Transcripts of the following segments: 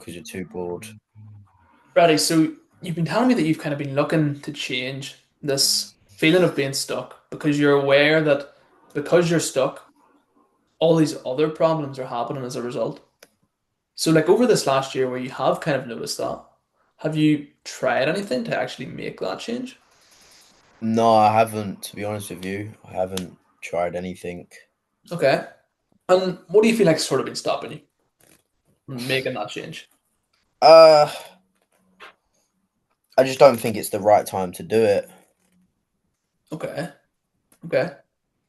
because you're too bored. Brady, so you've been telling me that you've kind of been looking to change this feeling of being stuck because you're aware that because you're stuck, all these other problems are happening as a result. So, like over this last year where you have kind of noticed that, have you tried anything to actually make that change? No, I haven't. To be honest with you, I haven't tried anything. Okay. And what do you feel like sort of been stopping you from making that change? Uh, I just don't think it's the right time to do it. Okay. Okay.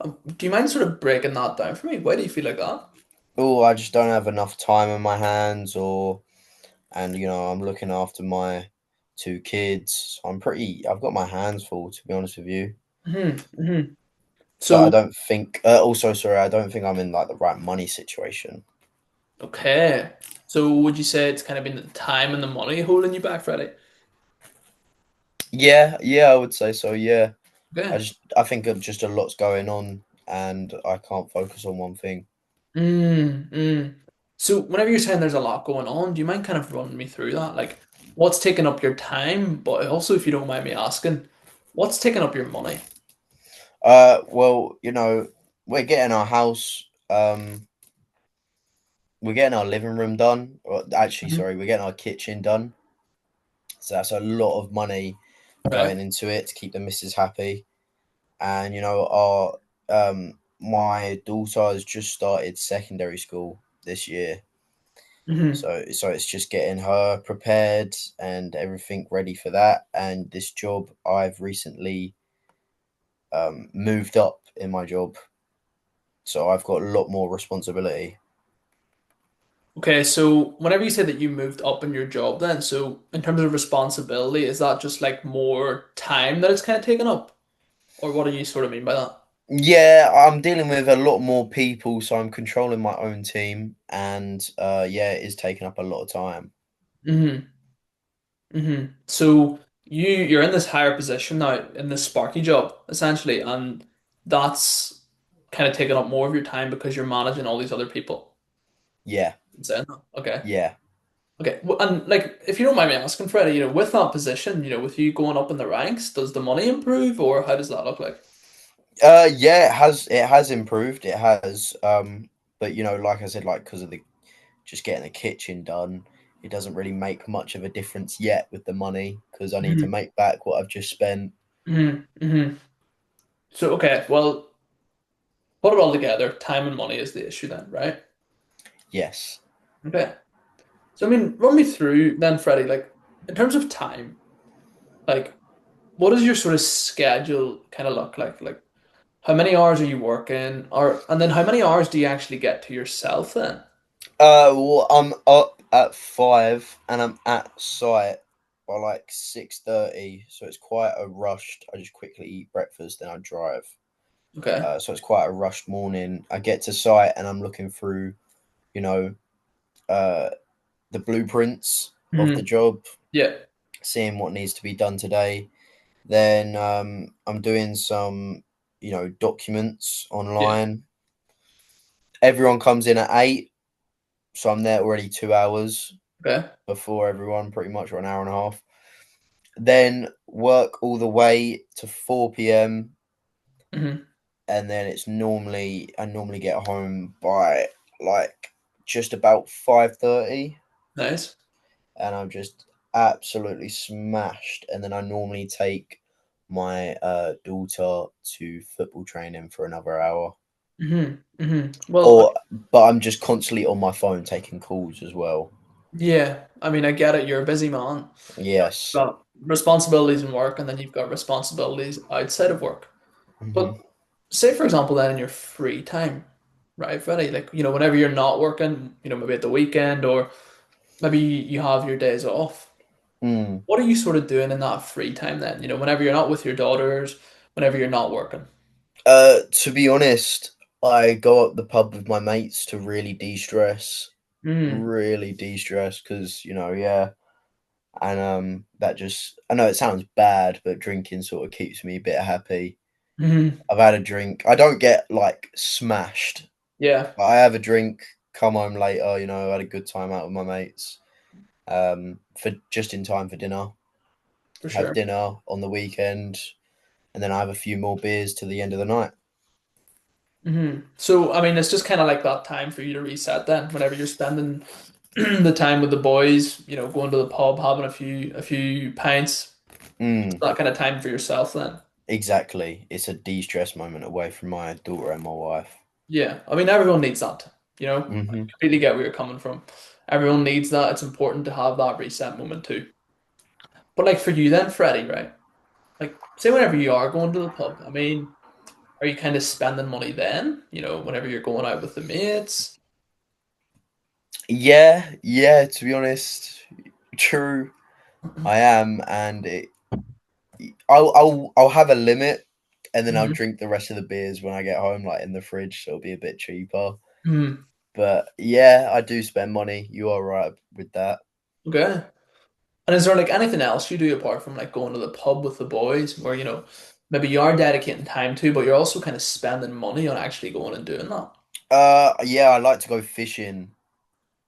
Do you mind sort of breaking that down for me? Why do you feel like that? Oh, I just don't have enough time in my hands, and I'm looking after my two kids. I've got my hands full, to be honest with you. Hmm. But I So, don't think, also, sorry, I don't think I'm in like the right money situation. okay. So would you say it's kind of been the time and the money holding you back, Freddie? Yeah, yeah, I would say so. Yeah, Okay. I think just a lot's going on, and I can't focus on one thing. Mm. So whenever you're saying there's a lot going on, do you mind kind of running me through that? Like, what's taking up your time? But also, if you don't mind me asking, what's taking up your money? Well, we're getting our house. We're getting our living room done. Or actually, Hmm. sorry, we're getting our kitchen done. So that's a lot of money Right. going into it to keep the missus happy. And our my daughter has just started secondary school this year. Hmm. So it's just getting her prepared and everything ready for that. And this job, I've recently moved up in my job, so I've got a lot more responsibility. Okay, so whenever you say that you moved up in your job, then, so in terms of responsibility, is that just like more time that it's kind of taken up? Or what do you sort of mean by that? Yeah, I'm dealing with a lot more people, so I'm controlling my own team, and yeah, it is taking up a lot of time. Hmm. So you're in this higher position now in this Sparky job, essentially, and that's kind of taking up more of your time because you're managing all these other people. Yeah, Saying that. Okay. yeah. Okay. And like, if you don't mind me asking, Freddie, with that position, with you going up in the ranks, does the money improve or how does that look like? Yeah, it has improved. It has. But like I said, like because of the just getting the kitchen done, it doesn't really make much of a difference yet with the money because I need to Hmm. make back what I've just spent. Hmm. So, okay, well, put it all together. Time and money is the issue then, right? Yes. Okay. So, I mean, run me through then, Freddie, like, in terms of time, like, what does your sort of schedule kind of look like? Like, how many hours are you working? And then how many hours do you actually get to yourself then? Well, I'm up at 5 and I'm at site by like 6:30, so it's quite a rushed. I just quickly eat breakfast, then I drive. Okay. So it's quite a rushed morning. I get to site and I'm looking through, you know, uh, the blueprints of the Hmm. job, Yeah. seeing what needs to be done today. Then I'm doing some, documents Yeah. online. Everyone comes in at 8, so I'm there already 2 hours Okay. before everyone, pretty much, or an hour and a half. Then work all the way to 4 p.m. Hmm. and then I normally get home by like just about 5:30, Nice. and I'm just absolutely smashed. And then I normally take my daughter to football training for another hour. Well, Or but I'm just constantly on my phone taking calls as well. yeah. I mean, I get it. You're a busy man. You've Yes. got responsibilities in work, and then you've got responsibilities outside of work. Hmm. But say, for example, then in your free time, right, Freddie? Like, whenever you're not working, maybe at the weekend or maybe you have your days off. Mm. What are you sort of doing in that free time then? Whenever you're not with your daughters, whenever you're not working. To be honest, I go up the pub with my mates to Mm. really de-stress, because yeah, and that just I know it sounds bad, but drinking sort of keeps me a bit happy. Hmm. I've had a drink. I don't get like smashed, Yeah. but I have a drink, come home later. I had a good time out with my mates. for just in time for dinner. For Have sure. dinner on the weekend, and then I have a few more beers to the end of the night. So, I mean, it's just kind of like that time for you to reset then, whenever you're spending the time with the boys, going to the pub, having a few pints, Mm, that kind of time for yourself then. exactly. It's a de-stress moment away from my daughter and my wife. Yeah, I mean, everyone needs that, I Hmm. completely get where you're coming from. Everyone needs that. It's important to have that reset moment too. But like for you then, Freddie, right? Like, say whenever you are going to the pub, I mean, are you kind of spending money then? Whenever you're going out with the mates? Yeah, yeah. To be honest, true. I am, and I'll have a limit, and then I'll Hmm. drink the rest of the beers when I get home, like in the fridge, so it'll be a bit cheaper. Hmm. But yeah, I do spend money. You are right with that. Okay. And is there like anything else you do apart from like going to the pub with the boys where, maybe you are dedicating time to, but you're also kind of spending money on actually going and doing that? Yeah, I like to go fishing.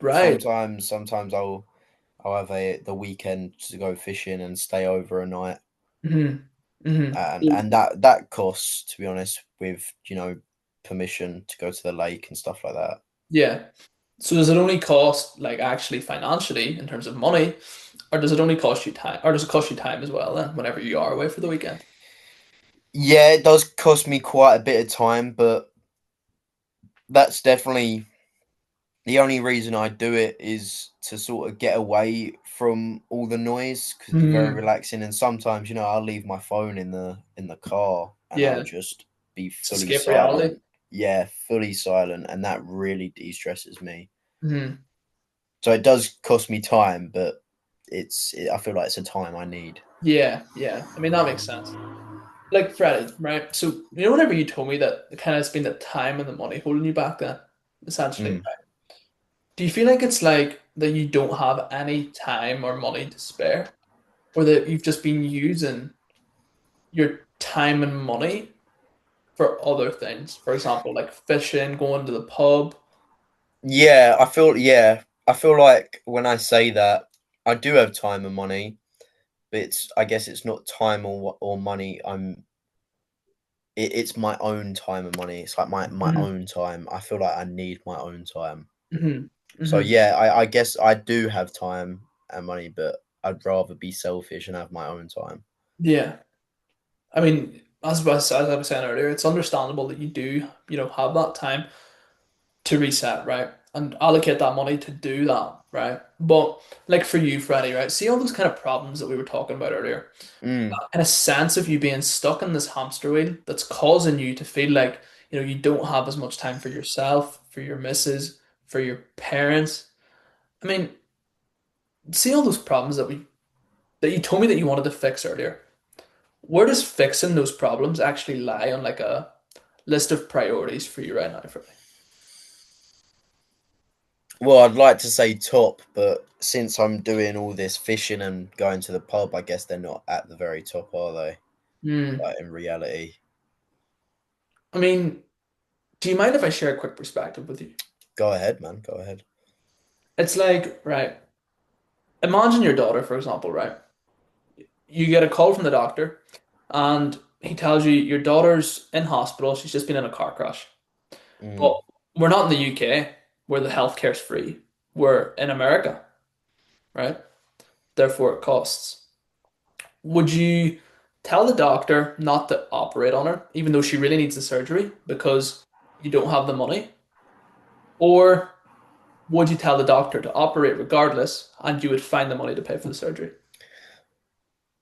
Right. Sometimes I'll have the weekend to go fishing and stay over a night, Hmm. and that costs, to be honest, with permission to go to the lake and stuff like that. Yeah. So does it only cost like actually financially in terms of money, or does it only cost you time, or does it cost you time as well then whenever you are away for the weekend? Yeah, it does cost me quite a bit of time, but that's definitely the only reason I do it is to sort of get away from all the noise because it's very Hmm. relaxing. And sometimes, I'll leave my phone in the car and I'll Yeah. just be It's fully escape reality. silent. Yeah, fully silent, and that really de-stresses me. Hmm. So it does cost me time, but I feel like it's a time I need. Yeah, yeah. I mean that makes sense. Like Freddie, right? So whenever you told me that it kind of has been the time and the money holding you back then, essentially. Mm. Do you feel like it's like that you don't have any time or money to spare, or that you've just been using your time and money for other things? For example, like fishing, going to the pub. Yeah, I feel like when I say that, I do have time and money, but I guess it's not time or money. It's my own time and money. It's like my Hmm. own time. I feel like I need my own time. Hmm. So Hmm. yeah, I guess I do have time and money, but I'd rather be selfish and have my own time. Yeah. I mean, as I was saying earlier, it's understandable that you do, have that time to reset, right? And allocate that money to do that, right? But like for you, Freddie, right? See all those kind of problems that we were talking about earlier, Mm. and a sense of you being stuck in this hamster wheel that's causing you to feel like, you don't have as much time for yourself, for your missus, for your parents. I mean, see all those problems that you told me that you wanted to fix earlier. Where does fixing those problems actually lie on like a list of priorities for you right now, Freddie? Well, I'd like to say top, but since I'm doing all this fishing and going to the pub, I guess they're not at the very top, are they? Hmm. Like in reality. I mean, do you mind if I share a quick perspective with you? Go ahead, man. Go ahead. It's like, right, imagine your daughter, for example, right? You get a call from the doctor and he tells you your daughter's in hospital. She's just been in a car crash. But Mm. we're not in the UK where the healthcare's free. We're in America, right? Therefore, it costs. Would you tell the doctor not to operate on her, even though she really needs the surgery because you don't have the money? Or would you tell the doctor to operate regardless and you would find the money to pay for the surgery?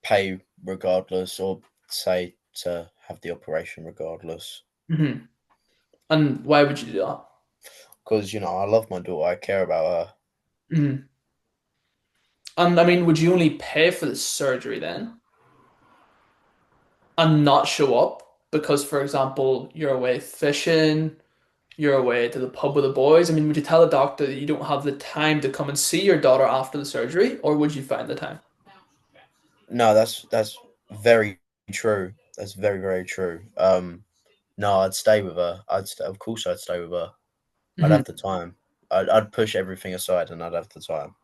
Pay regardless, or say to have the operation regardless. Hmm. And why would you do that? Because I love my daughter. I care about her. Mhm. And I mean, would you only pay for the surgery then and not show up because, for example, you're away fishing, you're away to the pub with the boys? I mean, would you tell the doctor that you don't have the time to come and see your daughter after the surgery, or would you find the time? No, that's very true. That's very very true. No, I'd stay with her. Of course I'd stay with her. I'd Mhm. have the time. I'd push everything aside and I'd have the time.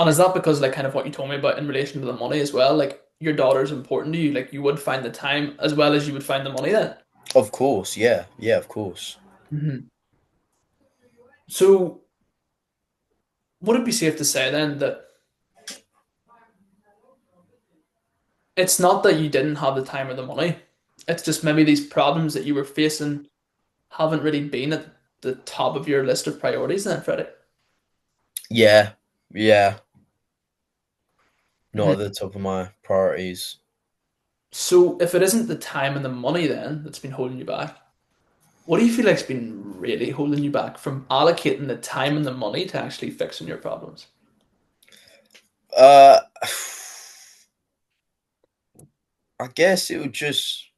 And is that because like kind of what you told me about in relation to the money as well? Like your daughter's important to you, like you would find the time as well as you would find the money then. Of course, yeah, yeah, of course. Hmm. So would it be safe to say then that it's not that you didn't have the time or the money, it's just maybe these problems that you were facing haven't really been at the top of your list of priorities then, Freddie? Yeah, yeah, not at Mhm. the top of my priorities. So if it isn't the time and the money then that's been holding you back, what do you feel like's been really holding you back from allocating the time and the money to actually fixing your problems? Uh, I guess it would just.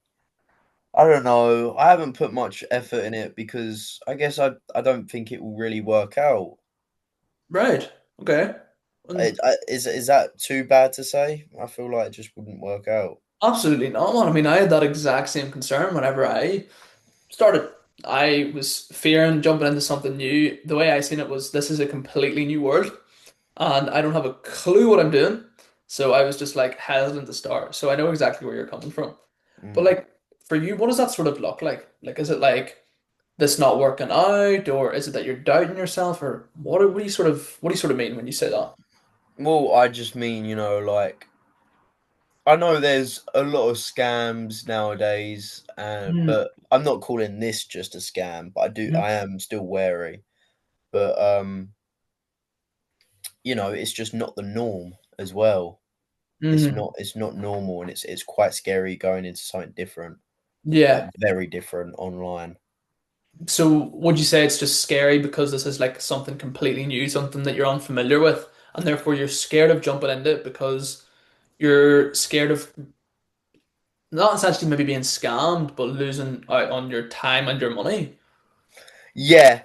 I don't know. I haven't put much effort in it because I guess I don't think it will really work out. Right. Okay. And Is that too bad to say? I feel like it just wouldn't work out. absolutely not, man. I mean, I had that exact same concern whenever I started. I was fearing jumping into something new. The way I seen it was this is a completely new world, and I don't have a clue what I'm doing. So I was just like hesitant to start. So I know exactly where you're coming from. But Mm. like for you, what does that sort of look like? Like, is it like this not working out, or is it that you're doubting yourself, or what do you sort of mean when you say that? Well, I just mean, like I know there's a lot of scams nowadays, Mm, but I'm not calling this just a scam, but mhm, I am still wary. But it's just not the norm as well. mhm. It's not normal, and it's quite scary going into something different, like Yeah. very different online. So would you say it's just scary because this is like something completely new, something that you're unfamiliar with, and therefore you're scared of jumping into it because you're scared of not essentially maybe being scammed, but losing out on your time and your money? Yeah,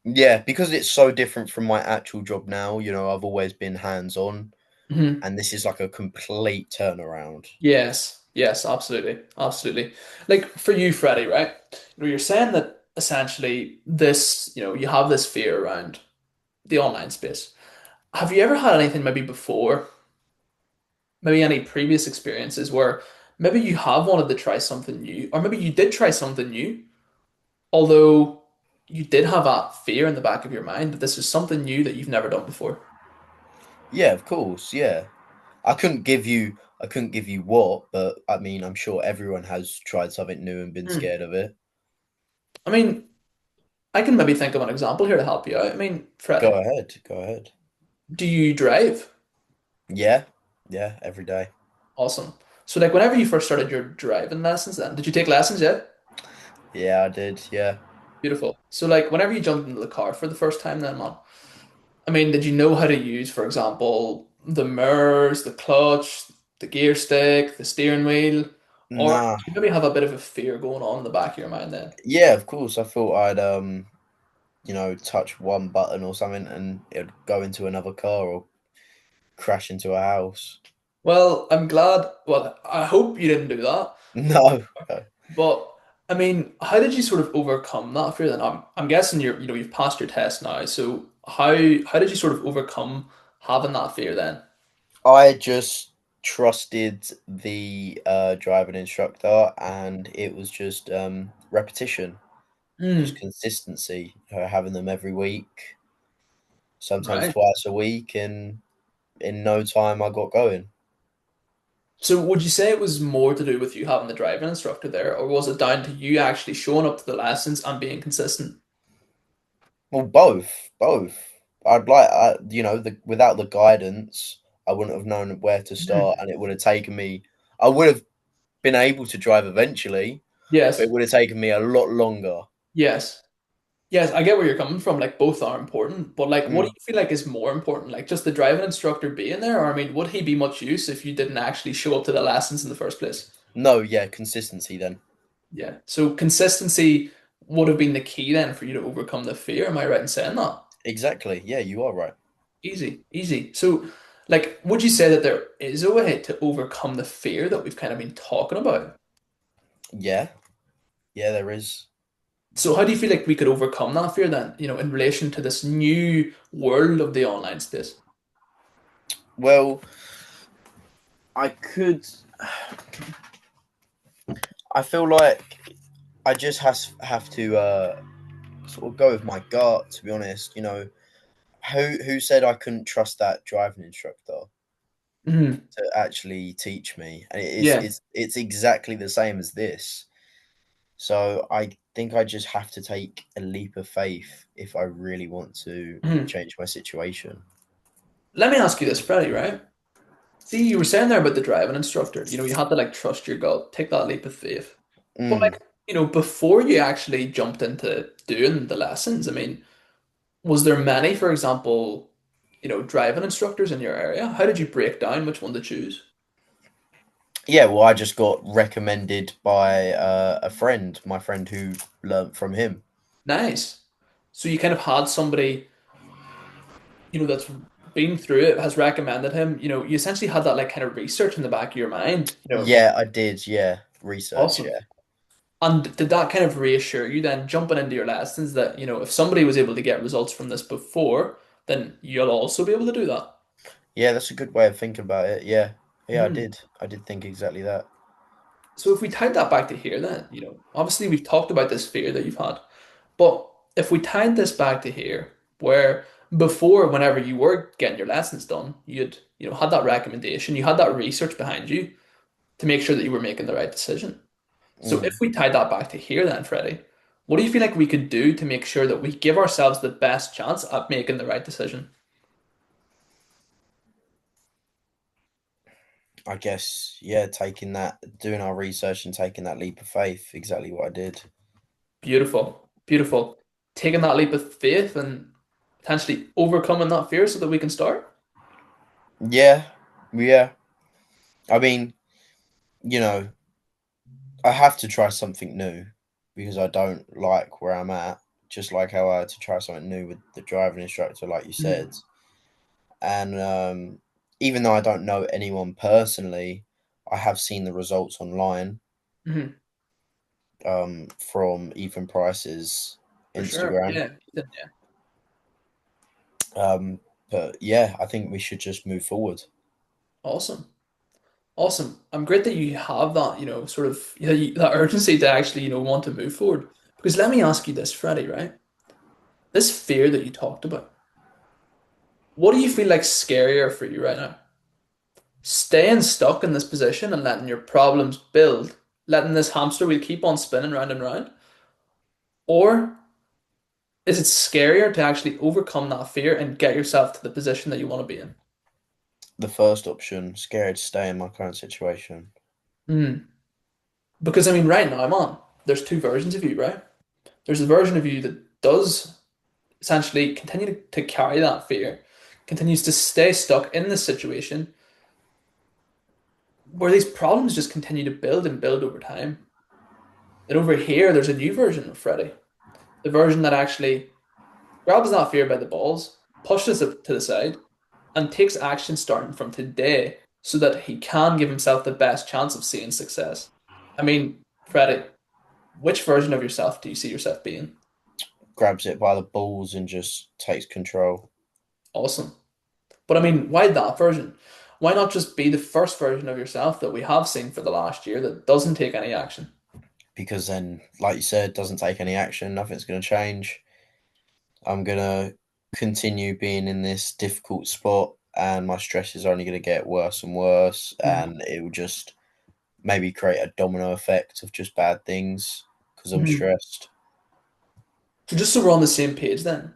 yeah, because it's so different from my actual job now. I've always been hands on, Hmm. and this is like a complete turnaround. Yes, yes, absolutely, absolutely. Like for you, Freddie, right? You're saying that essentially this, you have this fear around the online space. Have you ever had anything maybe before, maybe any previous experiences where maybe you have wanted to try something new, or maybe you did try something new, although you did have that fear in the back of your mind that this is something new that you've never done before? Yeah, of course. Yeah, I couldn't give you what, but I mean, I'm sure everyone has tried something new and been Hmm. scared of it. I mean, I can maybe think of an example here to help you out. I mean, Go Freddie, ahead. Go ahead. do you drive? Yeah, yeah, every day. Awesome. So, like, whenever you first started your driving lessons, then did you take lessons yet? Yeah, I did. Yeah. Beautiful. So, like, whenever you jumped into the car for the first time, then, man, I mean, did you know how to use, for example, the mirrors, the clutch, the gear stick, the steering wheel, or Nah. did you maybe have a bit of a fear going on in the back of your mind then? Yeah, of course. I thought I'd touch one button or something and it'd go into another car or crash into a house. Well, I'm glad. Well, I hope you didn't do that. No. No. But I mean, how did you sort of overcome that fear then? I'm guessing you've passed your test now. So how did you sort of overcome having that fear then? I just trusted the driving instructor, and it was just repetition, just Mm, consistency, having them every week, sometimes right. twice a week, and in no time I got going. So would you say it was more to do with you having the driving instructor there, or was it down to you actually showing up to the lessons and being consistent? Well, both, both. Without the guidance, I wouldn't have known where to Mhm. start, and it would have taken me. I would have been able to drive eventually, but it Yes. would have taken me a lot longer. Yes. Yes, I get where you're coming from. Like both are important, but like what do Mm. you feel like is more important? Like just the driving instructor being there, or I mean, would he be much use if you didn't actually show up to the lessons in the first place? No, yeah, consistency then. Yeah. So consistency would have been the key then for you to overcome the fear. Am I right in saying that? Exactly. Yeah, you are right. Easy, easy. So, like, would you say that there is a way to overcome the fear that we've kind of been talking about? Yeah, yeah, there is. So, how do you feel like we could overcome that fear then, in relation to this new world of the online space? Well, I could. I feel like I just have to sort of go with my gut. To be honest, who said I couldn't trust that driving instructor Mhm. to actually teach me? And Yeah. it's exactly the same as this. So I think I just have to take a leap of faith if I really want to Mhm. change my situation. Let me ask you this, Freddie, right? See, you were saying there about the driving instructor. You had to like trust your gut, take that leap of faith. But Mm. like, before you actually jumped into doing the lessons, I mean, was there many, for example, driving instructors in your area? How did you break down which one to choose? Yeah, well, I just got recommended by a friend, my friend who learnt from him. Nice. So you kind of had somebody, that's been through it, has recommended him. You essentially had that like kind of research in the back of your mind. Yeah, I did. Yeah, research. Awesome. Yeah, And did that kind of reassure you then jumping into your lessons that, if somebody was able to get results from this before, then you'll also be able to do that? yeah, that's a good way of thinking about it. Yeah, yeah, I Mhm. did. I did think exactly that. So if we tied that back to here, then, obviously we've talked about this fear that you've had, but if we tied this back to here, where before, whenever you were getting your lessons done, you'd, had that recommendation, you had that research behind you to make sure that you were making the right decision. So if Mm. we tied that back to here, then, Freddie, what do you feel like we could do to make sure that we give ourselves the best chance at making the right decision? I guess, yeah, taking that, doing our research and taking that leap of faith, exactly what I did. Beautiful, beautiful. Taking that leap of faith and potentially overcoming that fear so that we can start. Yeah, yeah. I mean, you know, I have to try something new because I don't like where I'm at. Just like how I had to try something new with the driving instructor, like you Mhm. said. And even though I don't know anyone personally, I have seen the results online Mhm. from Ethan Price's For sure. Instagram. Yeah. Yeah. Um, but yeah, I think we should just move forward. Awesome. Awesome. I'm great that you have that, sort of that urgency to actually, want to move forward. Because let me ask you this, Freddie, right? This fear that you talked about, what do you feel like scarier for you right now? Staying stuck in this position and letting your problems build, letting this hamster wheel keep on spinning round and round? Or is it scarier to actually overcome that fear and get yourself to the position that you want to be in? The first option, scared to stay in my current situation. Hmm. Because I mean, right now, man, there's two versions of you, right? There's a version of you that does essentially continue to carry that fear, continues to stay stuck in this situation where these problems just continue to build and build over time. And over here, there's a new version of Freddy, the version that actually grabs that fear by the balls, pushes it to the side, and takes action starting from today so that he can give himself the best chance of seeing success. I mean, Freddy, which version of yourself do you see yourself being? Grabs it by the balls and just takes control. Awesome. But I mean, why that version? Why not just be the first version of yourself that we have seen for the last year that doesn't take any action? Because then, like you said, doesn't take any action, nothing's going to change. I'm going to continue being in this difficult spot, and my stress is only going to get worse and worse, Mhm. and it will just maybe create a domino effect of just bad things because I'm Mhm. stressed. So just so we're on the same page then,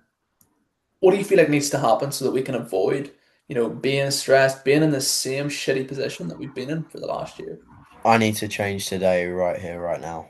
what do you feel like needs to happen so that we can avoid, being stressed, being in the same shitty position that we've been in for the last year? I need to change today, right here, right now.